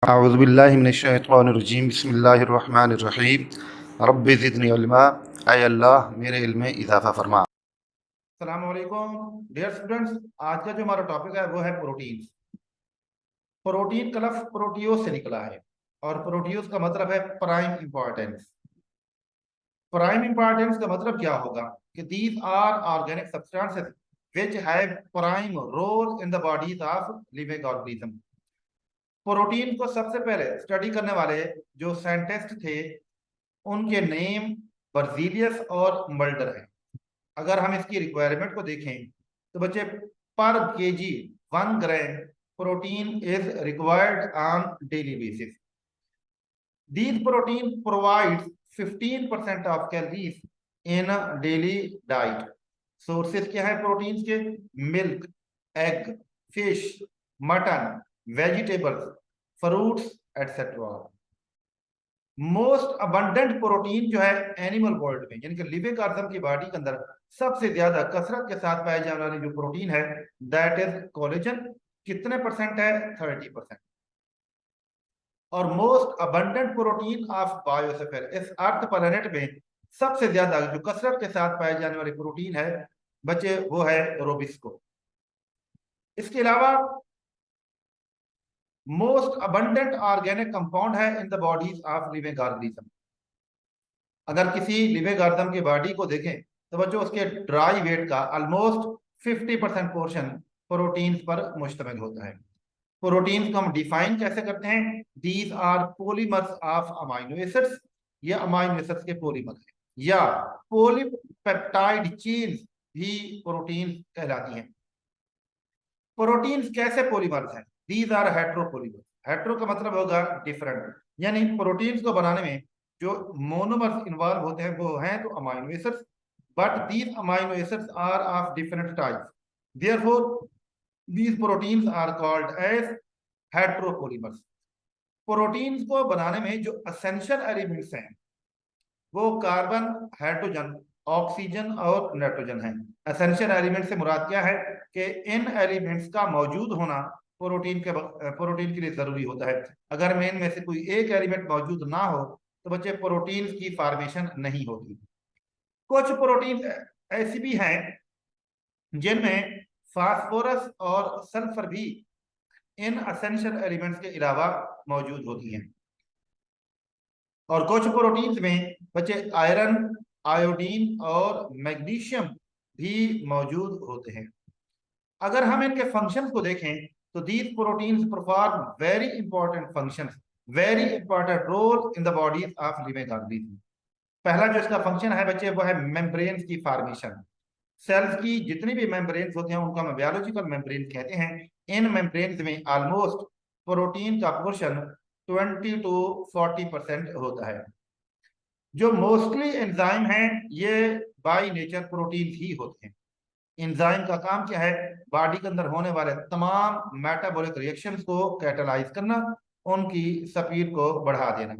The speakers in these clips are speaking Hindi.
अऊज़ुबिल्लाहि मिनश्शैतानिर्रजीम बिस्मिल्लाहिर्रहमानिर्रहीम रब्बि ज़िदनी इल्मा। ऐ अल्लाह मेरे इल्म में इजाफ़ा फरमा। अस्सलामु अलैकुम डियर स्टूडेंट्स, आज का जो हमारा टॉपिक है वो है प्रोटीन। प्रोटीन का लफ्ज़ प्रोटियोस से निकला है और प्रोटियोस का मतलब है प्राइम इंपॉर्टेंस। प्राइम इंपॉर्टेंस का मतलब क्या होगा कि these are organic substances which have prime role in the bodies of living organism. Protein को सबसे पहले स्टडी करने वाले जो साइंटिस्ट थे उनके नेम बर्जीलियस और मल्डर है। अगर हम इसकी रिक्वायरमेंट को देखें तो बच्चे पर KG 1 gram protein is required on daily basis. These protein provides 15% of calories in daily diet. Sources क्या है प्रोटीन्स के? Milk, egg, fish, mutton, vegetables, fruits etcetera. Most abundant protein जो है एनिमल वर्ल्ड में यानी कि लिविंग ऑर्गन की बॉडी के अंदर सबसे ज्यादा कसरत के साथ पाए जाने वाली जो प्रोटीन है दैट इज कोलेजन। कितने परसेंट है? 30%। और most abundant protein of biosphere, इस अर्थ प्लैनेट में सबसे ज्यादा जो कसरत के साथ पाए जाने वाली प्रोटीन है बच्चे वो है रोबिस्को। इसके अलावा मोस्ट अबंडेंट ऑर्गेनिक कंपाउंड है इन the bodies of living organism. अगर किसी लिविंग ऑर्गन की बॉडी को देखें तो बच्चों उसके ड्राई वेट का ऑलमोस्ट 50% पोर्शन प्रोटीन्स पर मुश्तमिल होता है। प्रोटीन्स को हम डिफाइन कैसे करते हैं? These are polymers of amino acids. ये अमाइनो एसिड्स के पॉलीमर हैं या पॉलीपेप्टाइड चेन्स भी प्रोटीन कहलाती हैं। प्रोटीन्स कैसे पॉलीमर्स हैं? These are हेट्रोपॉलीमर्स। हेट्रो का मतलब होगा डिफरेंट, यानी प्रोटीन्स को बनाने में जो मोनोमर्स इन्वॉल्व होते हैं वो हैं तो amino acids, but these amino acids are of different types, therefore these proteins are called as heteropolymers. Proteins को बनाने में जो एसेंशियल एलिमेंट्स हैं वो कार्बन, हाइड्रोजन, ऑक्सीजन और नाइट्रोजन है। एसेंशियल एलिमेंट से मुराद क्या है कि इन एलिमेंट्स का मौजूद होना प्रोटीन के लिए जरूरी होता है। अगर में इनमें से कोई एक एलिमेंट मौजूद ना हो तो बच्चे प्रोटीन की फॉर्मेशन नहीं होगी। कुछ प्रोटीन ऐसी भी हैं जिनमें फास्फोरस और सल्फर भी इन एसेंशियल एलिमेंट्स के अलावा मौजूद होती हैं। और कुछ प्रोटीन्स में बच्चे आयरन, आयोडीन और मैग्नीशियम भी मौजूद होते हैं। अगर हम इनके फंक्शंस को देखें तो these proteins perform very important functions, very important role in the bodies of living organism. पहला जो इसका फंक्शन है बच्चे वो है मेम्ब्रेन्स की फॉर्मेशन। सेल्स की जितनी भी मेम्ब्रेन्स होते हैं उनको हम बायोलॉजिकल मेम्ब्रेन कहते हैं। इन मेम्ब्रेन्स में ऑलमोस्ट प्रोटीन का पोर्शन 20 to 40% होता है। जो मोस्टली एंजाइम हैं ये बाय नेचर प्रोटीन ही होते हैं। एंजाइम का काम क्या है? बॉडी के अंदर होने वाले तमाम मेटाबॉलिक रिएक्शंस को कैटलाइज करना, उनकी स्पीड को बढ़ा देना।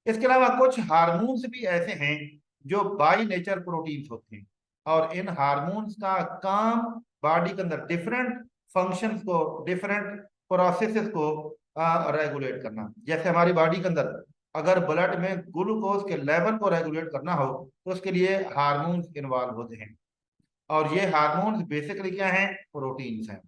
इसके अलावा कुछ हार्मोन्स भी ऐसे हैं जो बाय नेचर प्रोटीन्स होते हैं और इन हार्मोन्स का काम बॉडी के अंदर डिफरेंट फंक्शंस को, डिफरेंट प्रोसेसेस को रेगुलेट करना। जैसे हमारी बॉडी के अंदर अगर ब्लड में ग्लूकोज के लेवल को रेगुलेट करना हो तो उसके लिए हार्मोन्स इन्वॉल्व होते हैं और ये हार्मोन्स बेसिकली क्या हैं? प्रोटीन्स हैं।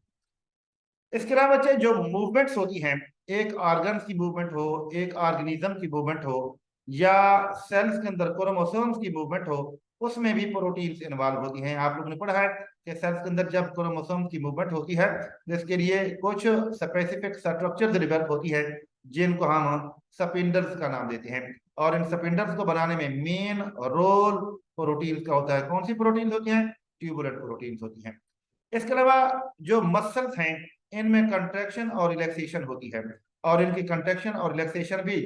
इसके अलावा बच्चे जो मूवमेंट्स होती हैं, एक ऑर्गन की मूवमेंट हो, एक ऑर्गेनिज्म की मूवमेंट हो या सेल्स के अंदर क्रोमोसोम्स की मूवमेंट हो, उसमें भी प्रोटीन्स इन्वॉल्व होती हैं। आप लोगों ने पढ़ा है कि सेल्स के अंदर जब क्रोमोसोम की मूवमेंट होती है तो इसके लिए कुछ स्पेसिफिक स्ट्रक्चर डेवलप होती है जिनको हम स्पिंडल्स का नाम देते हैं और इन स्पिंडल्स को बनाने में मेन रोल प्रोटीन्स का होता है। कौन सी प्रोटीन्स होती हैं? ट्यूबुलर प्रोटीन्स होती हैं। इसके अलावा जो मसल्स हैं इनमें कंट्रैक्शन और रिलैक्सेशन होती है और इनकी कंट्रैक्शन और रिलैक्सेशन भी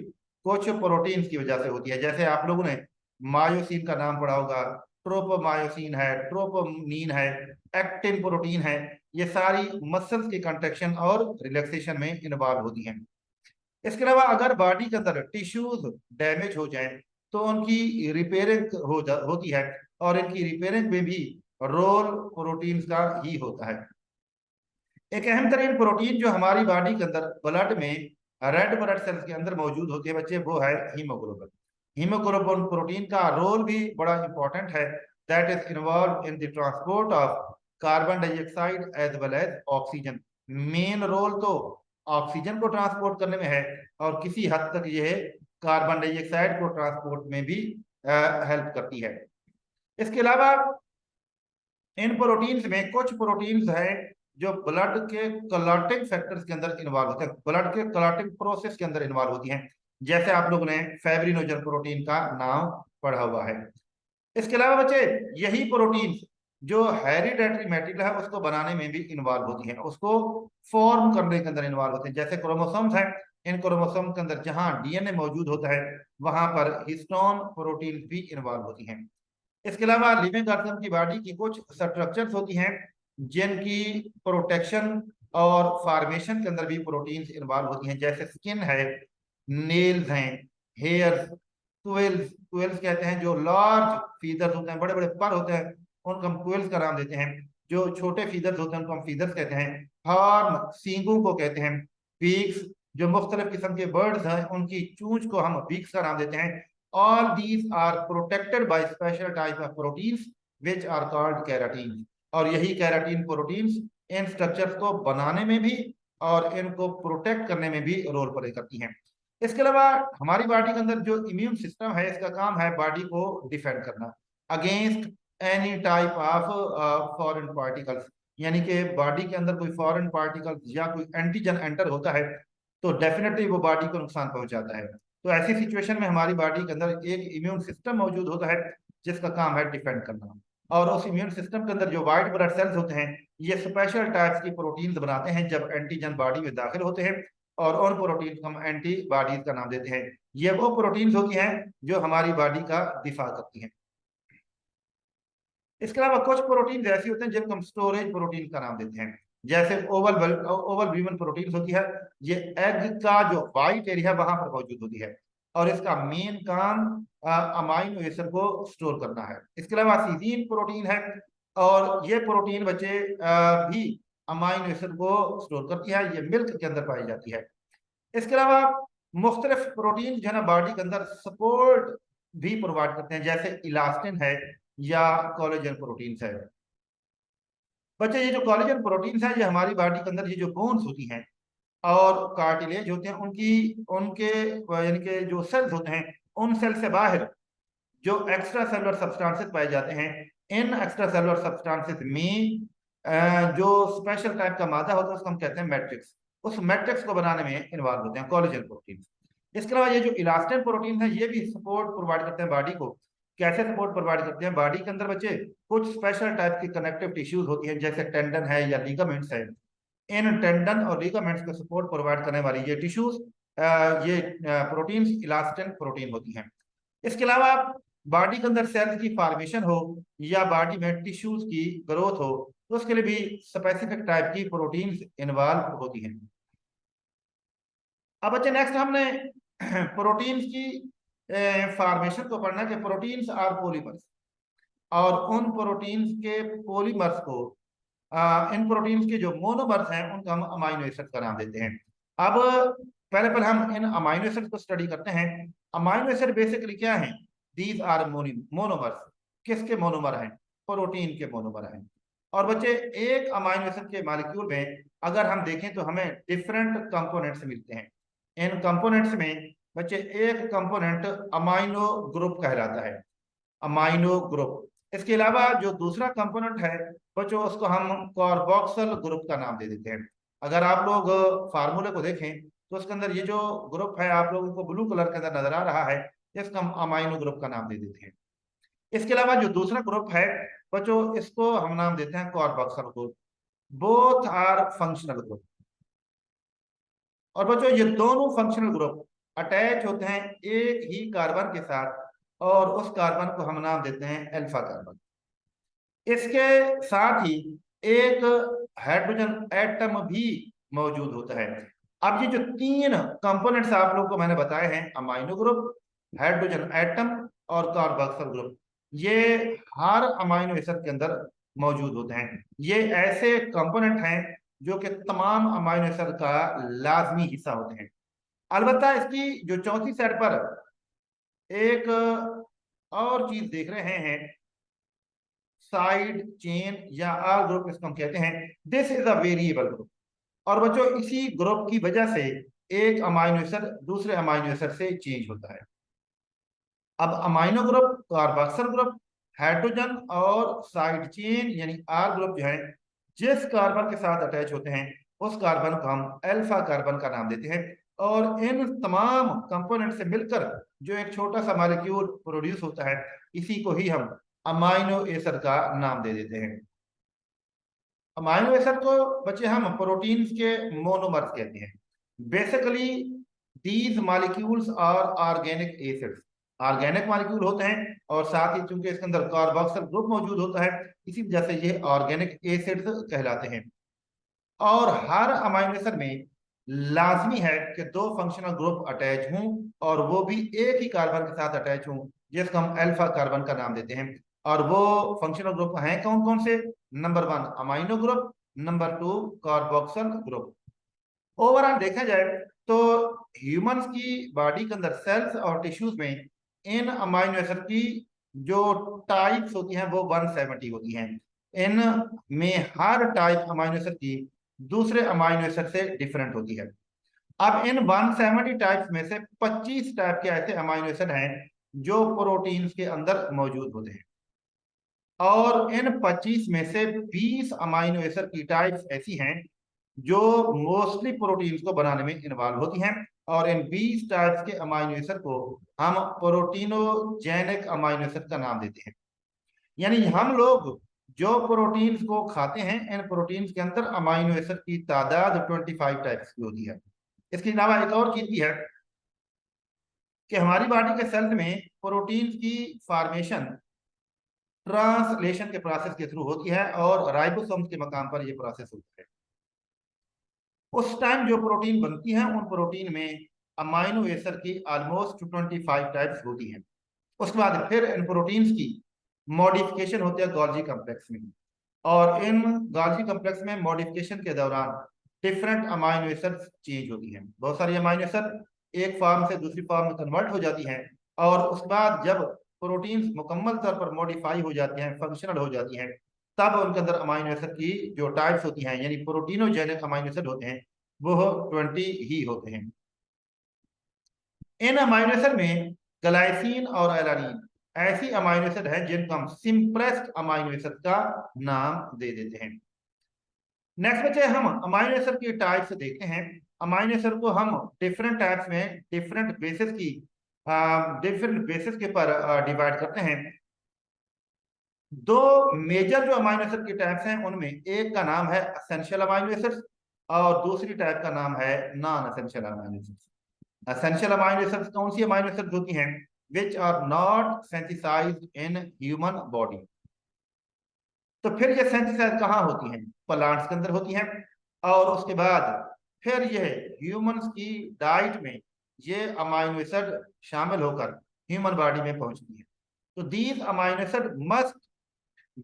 कुछ प्रोटीन्स की वजह से होती है। जैसे आप लोगों ने मायोसिन का नाम पढ़ा होगा, ट्रोपोमायोसिन है, ट्रोपोनिन है, एक्टिन प्रोटीन है, ये सारी मसल्स की कंट्रैक्शन और रिलैक्सेशन में इन्वॉल्व होती हैं। इसके अलावा अगर बॉडी के अंदर टिश्यूज डैमेज हो जाए तो उनकी रिपेयरिंग होती है और इनकी रिपेयरिंग में भी रोल प्रोटीन्स का ही होता है। एक अहम तरीन प्रोटीन जो हमारी बॉडी के अंदर ब्लड में रेड ब्लड सेल्स के अंदर मौजूद होती है बच्चे, वो है हीमोग्लोबिन। हीमोग्लोबिन प्रोटीन का रोल भी बड़ा इंपॉर्टेंट है, that is involve in the transport of carbon dioxide as well as oxygen. Main role तो ऑक्सीजन को ट्रांसपोर्ट करने में है, और किसी हद तक यह कार्बन डाइऑक्साइड को ट्रांसपोर्ट में भी हेल्प करती है। इसके अलावा इन प्रोटीन्स में कुछ प्रोटीन्स हैं जो ब्लड के क्लॉटिंग फैक्टर्स के अंदर इन्वॉल्व होते हैं, ब्लड के क्लॉटिंग प्रोसेस के अंदर इन्वॉल्व होती हैं, जैसे आप लोगों ने फेब्रिनोजन प्रोटीन का नाम पढ़ा हुआ है। इसके अलावा बच्चे यही प्रोटीन जो हेरिडेटरी मटेरियल है उसको बनाने में भी इन्वॉल्व होती है, उसको फॉर्म करने के अंदर इन्वॉल्व होते हैं। जैसे क्रोमोसोम्स हैं, इन क्रोमोसोम के अंदर जहां डीएनए मौजूद होता है वहां पर हिस्टोन प्रोटीन भी इन्वॉल्व होती हैं। इसके अलावा लिविंग ऑर्गन की बॉडी की कुछ स्ट्रक्चर्स होती हैं जिनकी प्रोटेक्शन और फॉर्मेशन के अंदर भी प्रोटीन्स इन्वॉल्व होती हैं, जैसे स्किन है, नेल्स हैं, हेयर्स, क्विल्स, क्विल्स कहते हैं जो लार्ज फीदर्स होते हैं, बड़े बड़े पर होते हैं, उनको हम क्विल्स का नाम देते हैं। जो छोटे फीदर्स होते हैं उनको हम फीदर्स कहते हैं। हॉर्न, सींगों को कहते हैं बीक्स। जो मुख्तलिफ किस्म के बर्ड्स हैं उनकी चूंच को हम बीक्स का नाम देते हैं। all these are protected by special type of proteins which are called keratin। और यही केराटिन प्रोटीन्स इन स्ट्रक्चर्स को बनाने में भी और इनको प्रोटेक्ट करने में भी रोल प्ले करती हैं। इसके अलावा हमारी बॉडी के अंदर जो इम्यून सिस्टम है इसका काम है बॉडी को डिफेंड करना against any type of foreign particles, यानी कि बॉडी के अंदर कोई फॉरेन पार्टिकल्स या कोई एंटीजन एंटर होता है तो डेफिनेटली वो बॉडी को नुकसान पहुंचाता है। तो ऐसी सिचुएशन में हमारी बॉडी के अंदर एक इम्यून सिस्टम मौजूद होता है जिसका काम है डिफेंड करना। और उस इम्यून सिस्टम के अंदर जो व्हाइट ब्लड सेल्स होते हैं ये स्पेशल टाइप्स की प्रोटीन्स बनाते हैं जब एंटीजन बॉडी में दाखिल होते हैं, और उन प्रोटीन को हम एंटीबॉडीज का नाम देते हैं। ये वो प्रोटीन्स होती हैं जो हमारी बॉडी का दिफा करती हैं। इसके अलावा कुछ प्रोटीन ऐसे होते हैं जिनको हम स्टोरेज प्रोटीन का नाम देते हैं, जैसे ओवल ब्यूमन प्रोटीन होती है, ये एग का जो व्हाइट एरिया वहां पर मौजूद होती है और इसका मेन काम अमाइनो एसिड को स्टोर करना है। इसके अलावा सीजीन प्रोटीन है और ये प्रोटीन बच्चे भी अमाइनो एसिड को स्टोर करती है, ये मिल्क के अंदर पाई जाती है। इसके अलावा मुख्तलिफ प्रोटीन जो है ना बॉडी के अंदर सपोर्ट भी प्रोवाइड करते हैं, जैसे इलास्टिन है या कोलेजन प्रोटीन्स है। बच्चे ये जो कोलेजन प्रोटीन्स है ये हमारी बॉडी के अंदर ये जो बोन्स होती हैं और कार्टिलेज होते हैं उनकी उनके यानी कि जो सेल्स होते हैं उन सेल से बाहर जो एक्स्ट्रा सेलुलर सब्सटेंसेस पाए जाते हैं, इन एक्स्ट्रा सेलुलर सब्सटेंसेस में जो स्पेशल टाइप का मादा होता है उसको हम कहते हैं मैट्रिक्स। उस मैट्रिक्स को बनाने में इन्वॉल्व होते हैं कोलेजन प्रोटीन। इसके अलावा ये जो इलास्टिन प्रोटीन है ये भी सपोर्ट प्रोवाइड करते हैं बॉडी को। कैसे सपोर्ट प्रोवाइड करते हैं? बॉडी के अंदर बच्चे कुछ स्पेशल टाइप की कनेक्टिव टिश्यूज होती हैं जैसे टेंडन है या लिगामेंट्स है। इन टेंडन और लिगामेंट्स को सपोर्ट प्रोवाइड करने वाली ये टिश्यूज ये प्रोटीन्स इलास्टिन प्रोटीन होती हैं। इसके अलावा बॉडी के अंदर सेल्स की फॉर्मेशन हो या बॉडी में टिश्यूज की ग्रोथ हो तो उसके लिए भी स्पेसिफिक टाइप की प्रोटीन्स इन्वॉल्व होती हैं। अब बच्चे नेक्स्ट हमने प्रोटीन्स की फॉर्मेशन को पढ़ना है कि प्रोटीन्स आर पॉलीमर्स, और उन प्रोटीन्स के पॉलीमर्स को इन प्रोटीन्स के जो मोनोमर्स हैं उनको हम अमाइनो एसिड का नाम देते हैं। अब पहले हम इन अमाइनो एसिड को स्टडी करते हैं। अमाइनो एसिड बेसिकली क्या है? These are monomers. किसके मोनोमर हैं? प्रोटीन के मोनोमर हैं। और बच्चे एक अमाइनो एसिड के मॉलिक्यूल में अगर हम देखें तो हमें डिफरेंट कंपोनेंट्स मिलते हैं। इन कंपोनेंट्स में बच्चे एक कंपोनेंट अमाइनो ग्रुप कहलाता है, अमाइनो ग्रुप। इसके अलावा जो दूसरा कंपोनेंट है बच्चों उसको हम कार्बोक्सिल ग्रुप का नाम दे देते हैं। अगर आप लोग फार्मूले को देखें तो उसके अंदर ये जो ग्रुप है आप लोगों को ब्लू कलर के अंदर नजर आ रहा है, इसको हम अमाइनो ग्रुप का नाम दे देते हैं। इसके अलावा जो दूसरा ग्रुप है बच्चों इसको हम नाम देते हैं carboxyl group. Both are functional group. और बच्चों ये दोनों फंक्शनल ग्रुप अटैच होते हैं एक ही कार्बन के साथ और उस कार्बन को हम नाम देते हैं अल्फा कार्बन। इसके साथ ही एक हाइड्रोजन एटम भी मौजूद होता है। अब ये जो तीन कंपोनेंट्स आप लोगों को मैंने बताए हैं, अमाइनो ग्रुप, हाइड्रोजन एटम और कार्बोक्सिल ग्रुप, ये हर अमाइनो एसिड के अंदर मौजूद होते हैं। ये ऐसे कंपोनेंट हैं जो कि तमाम अमाइनो एसिड का लाजमी हिस्सा होते हैं। अलबत्ता इसकी जो चौथी साइड पर एक और चीज देख रहे हैं, साइड चेन या आर ग्रुप इसको हम कहते हैं। This is a variable group. और बच्चों इसी ग्रुप की वजह से एक अमाइनो एसिड दूसरे अमाइनो एसिड से चेंज होता है। अब amino group, carboxyl group, hydrogen और साइड चेन यानी आर ग्रुप जो है, जिस कार्बन के साथ अटैच होते हैं उस कार्बन को हम अल्फा कार्बन का नाम देते हैं। और इन तमाम कंपोनेंट से मिलकर जो एक छोटा सा मॉलिक्यूल प्रोड्यूस होता है, इसी को ही हम अमाइनो एसिड का नाम दे देते हैं। अमाइनो एसिड को बच्चे हम प्रोटीन्स के मोनोमर्स कहते हैं। Basically these molecules are organic acids. Organic molecule होते हैं और साथ ही चूंकि इसके अंदर कार्बोक्सिल ग्रुप मौजूद होता है, इसी वजह से ये ऑर्गेनिक एसिड्स कहलाते हैं। और हर अमाइनो एसिड में लाजमी है कि दो फंक्शनल ग्रुप अटैच हों और वो भी एक ही कार्बन के साथ अटैच हों, जिसको हम अल्फा कार्बन का नाम देते हैं। और वो फंक्शनल ग्रुप हैं कौन कौन से? Number 1 amino group, number 2 carboxyl group. Overall देखा जाए तो ह्यूमंस की बॉडी के अंदर सेल्स और टिश्यूज में इन अमाइनो एसिड की जो टाइप्स होती हैं वो 170 होती हैं। इन में हर टाइप अमाइनो एसिड की दूसरे अमाइनो एसिड से डिफरेंट होती है। अब इन 170 टाइप्स में से 25 टाइप के ऐसे अमाइनो एसिड हैं जो प्रोटीन्स के अंदर मौजूद होते हैं। और इन 25 में से 20 अमाइनो एसिड की टाइप्स ऐसी हैं जो मोस्टली प्रोटीन्स को बनाने में इन्वॉल्व होती हैं। और इन 20 टाइप्स के अमाइनो एसिड को हम प्रोटीनोजेनिक अमाइनो एसिड का नाम देते हैं। यानी हम लोग जो प्रोटीन्स को खाते हैं, इन प्रोटीन्स के अंदर अमाइनो एसिड की तादाद 25 टाइप्स की होती है। इसके अलावा एक और चीज भी है कि हमारी बॉडी के सेल्स में प्रोटीन्स की फॉर्मेशन ट्रांसलेशन के प्रोसेस के थ्रू होती है और राइबोसोम्स के मकाम पर यह प्रोसेस होता है। उस टाइम जो प्रोटीन बनती है उन प्रोटीन में अमाइनो एसिड की ऑलमोस्ट 25 टाइप्स होती हैं। उसके बाद फिर इन प्रोटीन्स की मॉडिफिकेशन होती है गोल्जी कॉम्प्लेक्स में। और इन गोल्जी कॉम्प्लेक्स में मॉडिफिकेशन के दौरान डिफरेंट अमाइनो एसिड चेंज होती हैं। बहुत सारी अमाइनो एसिड एक फॉर्म से दूसरी फॉर्म में कन्वर्ट हो जाती हैं। और उसके बाद जब प्रोटीन्स मुकम्मल तौर पर मॉडिफाई हो जाती हैं, फंक्शनल हो जाती हैं, तब उनके अंदर अमाइनो एसिड की जो टाइप्स होती हैं यानी प्रोटीनोजेनिक अमाइनो एसिड होते हैं वो 20 ही होते हैं। इन अमाइनो एसिड में ग्लाइसिन और एलानिन ऐसी अमाइनो एसिड है जिनको हम सिंपलेस्ट अमाइनो एसिड का नाम दे देते हैं। नेक्स्ट बच्चे हम अमाइनो एसिड की टाइप्स देखते हैं। अमाइनो एसिड को हम डिफरेंट टाइप्स में डिफरेंट बेसिस के पर डिवाइड करते हैं। दो मेजर जो अमाइनो एसिड की टाइप्स हैं उनमें एक का नाम है एसेंशियल अमाइनो एसिड्स और दूसरी टाइप का नाम है non essential amino acids. Essential amino acids कौन सी अमाइनो एसिड्स होती हैं? Which are not synthesised in human body. तो फिर ये सिंथेसाइज कहाँ होती हैं? प्लांट्स के अंदर होती हैं। और उसके बाद फिर ये ह्यूमंस की डाइट में ये अमाइनो एसिड शामिल होकर ह्यूमन बॉडी में पहुंचती है। तो these amino acid must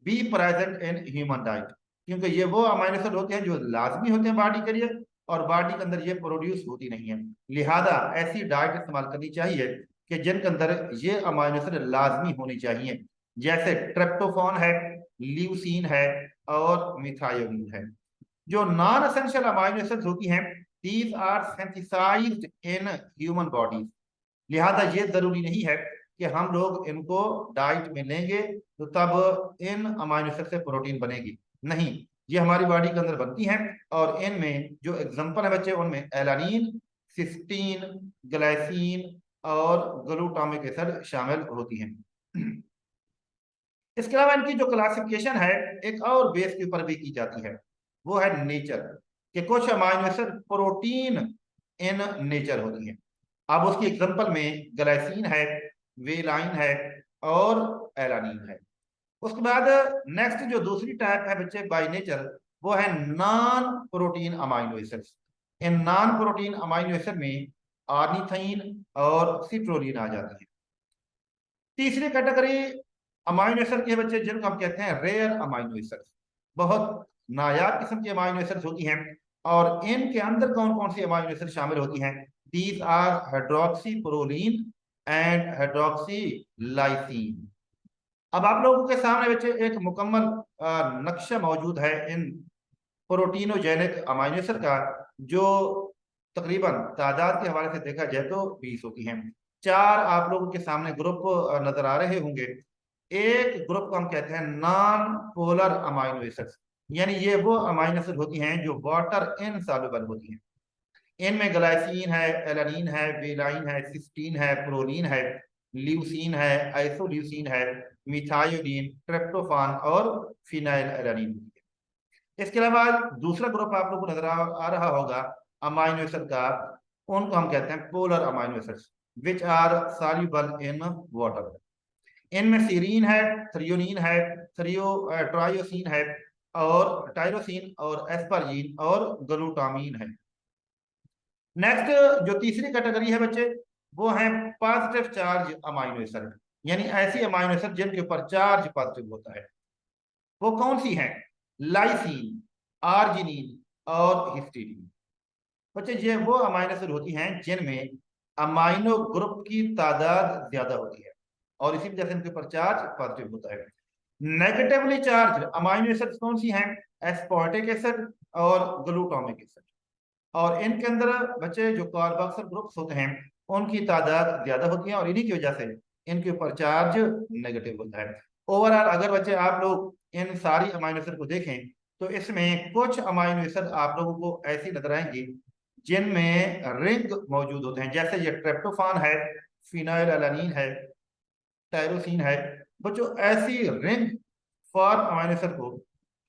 be present in human diet, क्योंकि ये वो अमाइनो एसिड होते हैं जो लाजमी होते हैं बॉडी के लिए और बॉडी के अंदर ये प्रोड्यूस होती नहीं है। लिहाजा ऐसी डाइट इस्तेमाल करनी चाहिए कि जिनके अंदर ये अमाइनो एसिड लाजमी होनी चाहिए, जैसे ट्रिप्टोफान है, ल्यूसीन है और मिथायोनिन है। जो नॉन एसेंशियल अमाइनो एसिड्स होती हैं these are synthesised in human bodies. लिहाजा ये जरूरी नहीं है कि हम लोग इनको डाइट में लेंगे तो तब इन अमाइनो एसिड से प्रोटीन बनेगी। नहीं, ये हमारी बॉडी के अंदर बनती हैं। और इनमें जो एग्जांपल है बच्चे उनमें एलानिन, सिस्टीन, ग्लाइसिन और ग्लूटामिक एसिड शामिल होती हैं। इसके अलावा इनकी जो क्लासिफिकेशन है एक और बेस के ऊपर भी की जाती है, वो है नेचर कि कुछ amino acid protein in nature होती हैं। अब उसकी एग्जांपल में ग्लाइसिन है, वेलाइन है और एलानिन है। उसके बाद नेक्स्ट जो दूसरी टाइप है बच्चे बाय नेचर, वो है non protein amino acids. In non protein amino acid में ऑर्निथाइन और सिट्रोलिन आ जाती है। तीसरी कैटेगरी अमाइनो एसिड के बच्चे जिनको हम कहते हैं रेयर अमाइनो एसिड्स। बहुत नायाब किस्म की अमाइनो एसिड्स होती हैं। और इनके अंदर कौन कौन सी अमाइनो एसिड शामिल होती हैं? These are hydroxyproline and hydroxylysine. अब आप लोगों के सामने बच्चे एक मुकम्मल नक्शा मौजूद है इन प्रोटीनोजेनिक अमाइनो एसिड का, जो तकरीबन तादाद के हवाले से देखा जाए तो 20 होती हैं। चार आप लोगों के सामने ग्रुप नजर आ रहे होंगे। एक ग्रुप को हम कहते हैं नॉन पोलर अमाइनो एसिड्स, यानी ये वो अमाइनो एसिड होती हैं जो वाटर इनसॉल्युबल होती हैं। इनमें ग्लाइसिन है, एलानिन है, वेलाइन है, सिस्टीन है, प्रोलीन है, ल्यूसीन है, आइसोल्यूसीन है, मिथायोनीन, ट्रिप्टोफान और फिनाइल एलानिन। इसके अलावा दूसरा ग्रुप आप लोगों को नजर आ रहा होगा अमाइनो एसिड का, उनको हम कहते हैं polar amino acids which are soluble in water. इनमें सीरीन है, थ्रियोनिन है, ट्रायोसिन है, और टायरोसिन और एस्पार्जिन और ग्लूटामीन है। नेक्स्ट जो तीसरी कैटेगरी है बच्चे, वो है पॉजिटिव चार्ज अमाइनो एसिड, यानी ऐसी अमाइनो एसिड जिनके ऊपर चार्ज पॉजिटिव होता है। वो कौन सी है? लाइसिन, आर्जिनिन और हिस्टीडीन। बच्चे ये वो अमाइनो एसिड होती हैं जिनमें अमाइनो ग्रुप की तादाद ज्यादा होती है और इसी वजह से इनके ऊपर चार्ज पॉजिटिव होता है। नेगेटिवली चार्ज अमाइनो एसिड कौन सी हैं? एस्पार्टिक एसिड और ग्लूटामिक एसिड। और इनके अंदर बच्चे जो कार्बोक्सिल ग्रुप्स होते हैं उनकी तादाद ज्यादा होती है और इन्हीं की वजह से इनके ऊपर चार्ज नेगेटिव होता है। ओवरऑल अगर बच्चे आप लोग इन सारी अमाइनो एसिड को देखें तो इसमें कुछ अमाइनो एसिड आप लोगों को ऐसी नजर आएंगी जिनमें रिंग मौजूद होते हैं, जैसे ये ट्रिप्टोफान है, फिनाइल एलानिन है, टायरोसिन है। बच्चों ऐसी रिंग फॉर्म अमाइनो एसिड को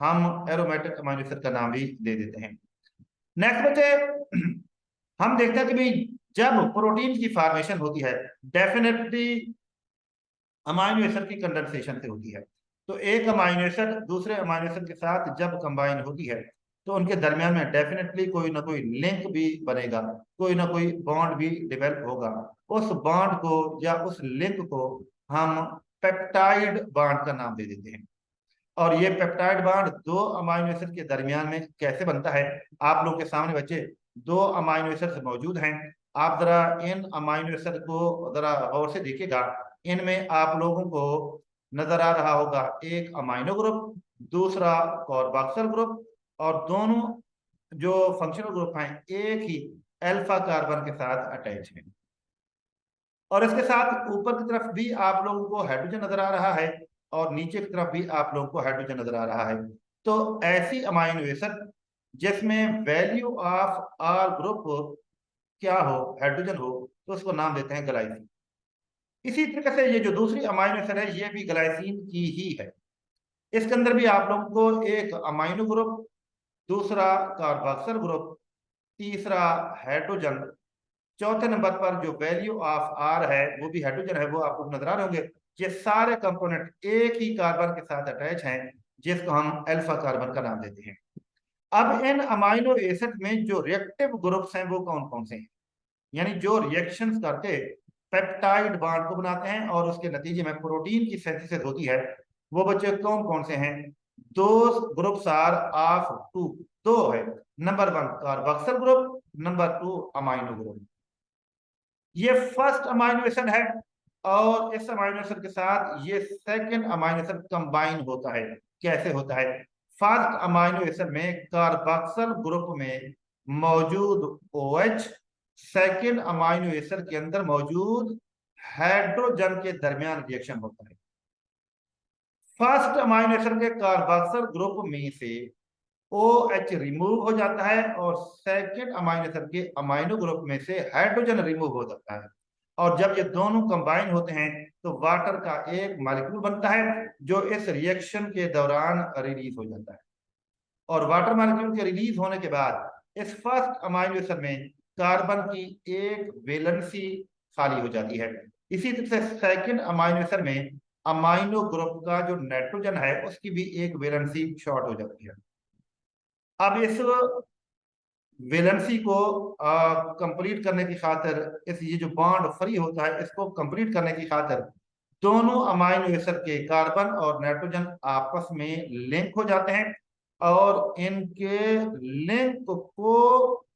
हम एरोमेटिक अमाइनो एसिड का नाम भी दे देते हैं। नेक्स्ट बच्चे हम देखते हैं कि भाई जब प्रोटीन की फॉर्मेशन होती है डेफिनेटली अमाइनो एसिड की कंडेंसेशन से होती है। तो एक अमाइनो एसिड दूसरे अमाइनो एसिड के साथ जब कंबाइन होती है तो उनके दरमियान में डेफिनेटली कोई ना कोई लिंक भी बनेगा, कोई ना कोई बॉन्ड भी डेवलप होगा। उस बॉन्ड को या उस लिंक को हम पेप्टाइड बॉन्ड का नाम दे देते हैं। और ये पेप्टाइड बॉन्ड दो अमाइनो एसिड के दरमियान में कैसे बनता है, आप लोगों के सामने बच्चे दो अमाइनो एसिड मौजूद हैं। आप जरा इन अमाइनो एसिड को जरा गौर से देखिएगा। इनमें आप लोगों को नजर आ रहा होगा एक अमाइनो ग्रुप, दूसरा कार्बोक्सिल ग्रुप, और दोनों जो फंक्शनल ग्रुप हैं एक ही अल्फा कार्बन के साथ अटैच है। और इसके साथ ऊपर की तरफ भी आप लोगों को हाइड्रोजन नजर आ रहा है और नीचे की तरफ भी आप लोगों को हाइड्रोजन नजर आ रहा है। तो ऐसी अमाइनो एसिड जिसमें वैल्यू ऑफ आर ग्रुप क्या हो, हाइड्रोजन हो, तो उसको नाम देते हैं ग्लाइसिन। इसी तरीके से ये जो दूसरी अमाइनो एसिड है ये भी ग्लाइसिन की ही है। इसके अंदर भी आप लोगों को एक अमाइनो ग्रुप, दूसरा कार्बोक्सिल ग्रुप, तीसरा हाइड्रोजन, चौथे नंबर पर जो वैल्यू ऑफ आर है वो भी हाइड्रोजन है, वो आपको नजर आ रहे होंगे। ये सारे कंपोनेंट एक ही कार्बन के साथ अटैच हैं जिसको हम अल्फा कार्बन का नाम देते हैं। अब इन अमाइनो एसिड में जो रिएक्टिव ग्रुप्स हैं वो कौन कौन से हैं, यानी जो रिएक्शंस करके पेप्टाइड बॉन्ड को बनाते हैं और उसके नतीजे में प्रोटीन की सिंथेसिस होती है, वो बच्चे कौन कौन से हैं? दो ग्रुप्स आर ऑफ टू, दो है। Number one carboxyl group, number two amino group. ये फर्स्ट अमाइनो एसिड है और इस अमाइनो एसिड के साथ ये सेकंड अमाइनो एसिड कंबाइन होता है। कैसे होता है? फर्स्ट अमाइनो एसिड में कार्बोक्सिल ग्रुप में मौजूद OH सेकंड अमाइनो एसिड के अंदर मौजूद हाइड्रोजन के दरमियान रिएक्शन होता है। फर्स्ट अमाइनो एसिड के कार्बोक्सिल ग्रुप में से OH रिमूव हो जाता है और सेकंड अमाइनो एसिड के अमाइनो ग्रुप में से हाइड्रोजन रिमूव हो जाता है। और जब ये दोनों कंबाइन होते हैं तो वाटर का एक मॉलिक्यूल बनता है जो इस रिएक्शन के दौरान रिलीज हो जाता है। और वाटर मॉलिक्यूल के रिलीज होने के बाद इस फर्स्ट अमाइनो एसिड में कार्बन की एक वैलेंसी खाली हो जाती है। इसी तरह से सेकंड अमाइनो एसिड में अमाइनो ग्रुप का जो नाइट्रोजन है उसकी भी एक वैलेंसी शॉर्ट हो जाती है। अब इस वैलेंसी को कंप्लीट करने की खातिर, इस ये जो बॉन्ड फ्री होता है इसको कंप्लीट करने की खातिर दोनों अमाइनो एसिड के कार्बन और नाइट्रोजन आपस में लिंक हो जाते हैं और इनके लिंक को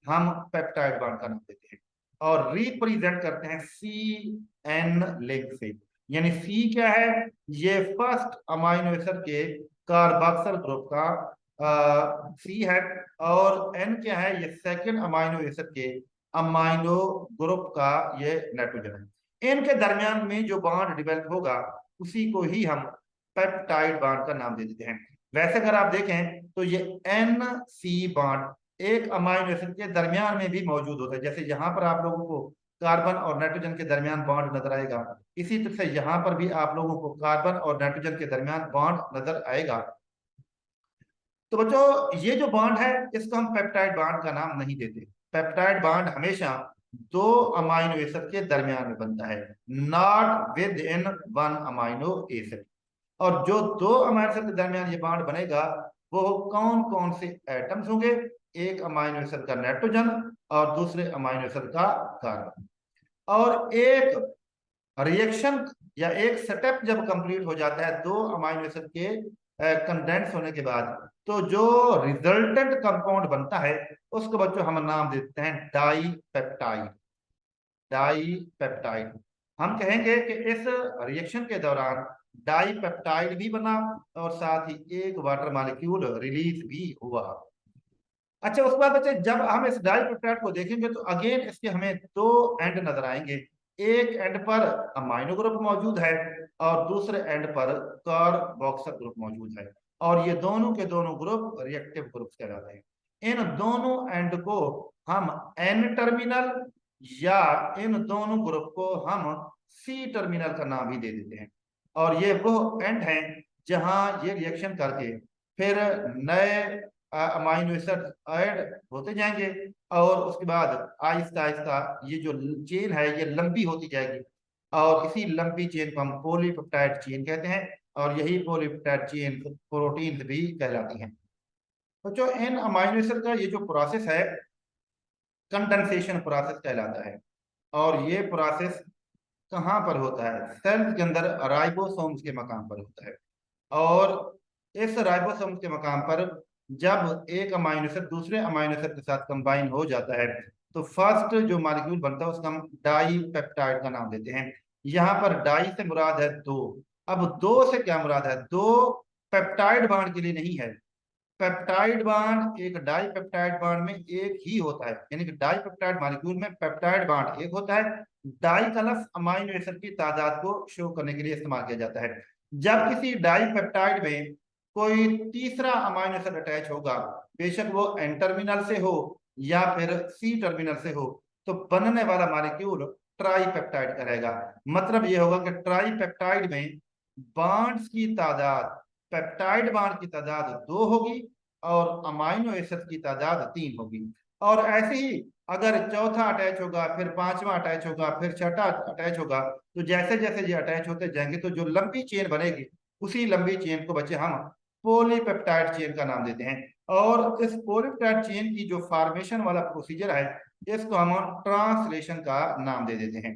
हम पेप्टाइड बॉन्ड का नाम देते हैं। और रिप्रेजेंट करते हैं CN लिंक से। यानी C क्या है, ये फर्स्ट अमाइनो एसिड के कार्बोक्सिल ग्रुप का C है, और N क्या है, ये सेकंड अमाइनो एसिड के अमाइनो ग्रुप का ये नाइट्रोजन है। इनके दरमियान में जो बॉन्ड डिवेलप होगा उसी को ही हम पेप्टाइड बॉन्ड का नाम दे देते हैं। वैसे अगर आप देखें तो ये NC बॉन्ड एक अमाइनो एसिड के दरमियान में भी मौजूद होता है। जैसे यहाँ पर आप लोगों को कार्बन और नाइट्रोजन के दरमियान बॉन्ड नजर आएगा, इसी तरह से यहाँ पर भी आप लोगों को कार्बन और नाइट्रोजन के दरमियान बॉन्ड नजर आएगा। तो बच्चों ये जो बॉन्ड है इसको हम पेप्टाइड बॉन्ड का नाम नहीं देते। पेप्टाइड बॉन्ड हमेशा दो अमाइनो एसिड के दरमियान में बनता है, not with in one amino acid. और जो दो अमाइनो एसिड के दरमियान ये बॉन्ड बनेगा वो कौन कौन से एटम्स होंगे, एक अमाइनो एसिड का नाइट्रोजन और दूसरे अमाइनो एसिड का कार्बन। और एक रिएक्शन या एक सेटअप जब कंप्लीट हो जाता है दो अमाइनो एसिड के कंडेंस होने के बाद, तो जो रिजल्टेंट कंपाउंड बनता है उसको बच्चों हम नाम देते हैं डाई पेप्टाइड। डाई पेप्टाइड, हम कहेंगे कि इस रिएक्शन के दौरान डाई पेप्टाइड भी बना और साथ ही एक वाटर मॉलिक्यूल रिलीज भी हुआ। अच्छा, उसके बाद बच्चे जब हम इस डाई पेप्टाइड को देखेंगे तो अगेन इसके हमें दो एंड नजर आएंगे। एक एंड पर अमाइनो ग्रुप मौजूद है और दूसरे एंड पर कार्बोक्सिल ग्रुप मौजूद है, और ये दोनों के दोनों ग्रुप रिएक्टिव ग्रुप्स कहलाते हैं। इन दोनों एंड को हम N टर्मिनल या इन दोनों ग्रुप को हम C टर्मिनल का नाम भी दे देते हैं। और ये वो एंड है जहां ये रिएक्शन करके फिर नए अमाइनो एसिड ऐड होते जाएंगे, और उसके बाद आहिस्ता आहिस्ता ये जो चेन है ये लंबी होती जाएगी, और इसी लंबी चेन को हम पॉलीपेप्टाइड चेन कहते हैं, और यही पॉलीपेप्टाइड चेन प्रोटीन भी कहलाती हैं। तो जो इन अमाइनो एसिड का ये जो प्रोसेस है कंडेंसेशन प्रोसेस कहलाता है। और ये प्रोसेस कहाँ पर होता है, सेल्स के अंदर राइबोसोम्स के मकाम पर होता है। और इस राइबोसोम के मकाम पर जब एक अमाइनो एसिड दूसरे अमाइनो एसिड के साथ कंबाइन हो जाता है तो फर्स्ट जो मॉलिक्यूल बनता है उसका हम डाई पेप्टाइड का नाम देते हैं। यहाँ पर डाई से मुराद है दो। अब दो से क्या मुराद है, दो पेप्टाइड बॉन्ड के लिए नहीं है। पेप्टाइड बॉन्ड एक डाई पेप्टाइड बॉन्ड में एक ही होता है, यानी कि डाई पेप्टाइड मॉलिक्यूल में पेप्टाइड बॉन्ड एक होता है। डाई का लफ्ज अमाइनो एसिड की तादाद को शो करने के लिए इस्तेमाल किया जाता है। जब किसी डाई पेप्टाइड में कोई तीसरा अमाइनो एसिड अटैच होगा, बेशक वो N टर्मिनल से हो या फिर C टर्मिनल से हो, तो बनने वाला मॉलिक्यूल ट्राई पेप्टाइड कहेगा। मतलब ये होगा कि ट्राई पेप्टाइड में बॉन्ड्स की तादाद, पेप्टाइड बॉन्ड की तादाद दो होगी और अमाइनो एसिड की तादाद तीन होगी। और ऐसे ही अगर चौथा अटैच होगा, फिर पांचवा अटैच होगा, फिर छठा अटैच होगा, तो जैसे जैसे ये अटैच होते जाएंगे तो जो लंबी चेन बनेगी उसी लंबी चेन को बच्चे हम पॉलीपेप्टाइड चेन का नाम देते हैं। और इस पॉलीपेप्टाइड चेन की जो फॉर्मेशन वाला प्रोसीजर है इसको हम ट्रांसलेशन का नाम दे देते हैं।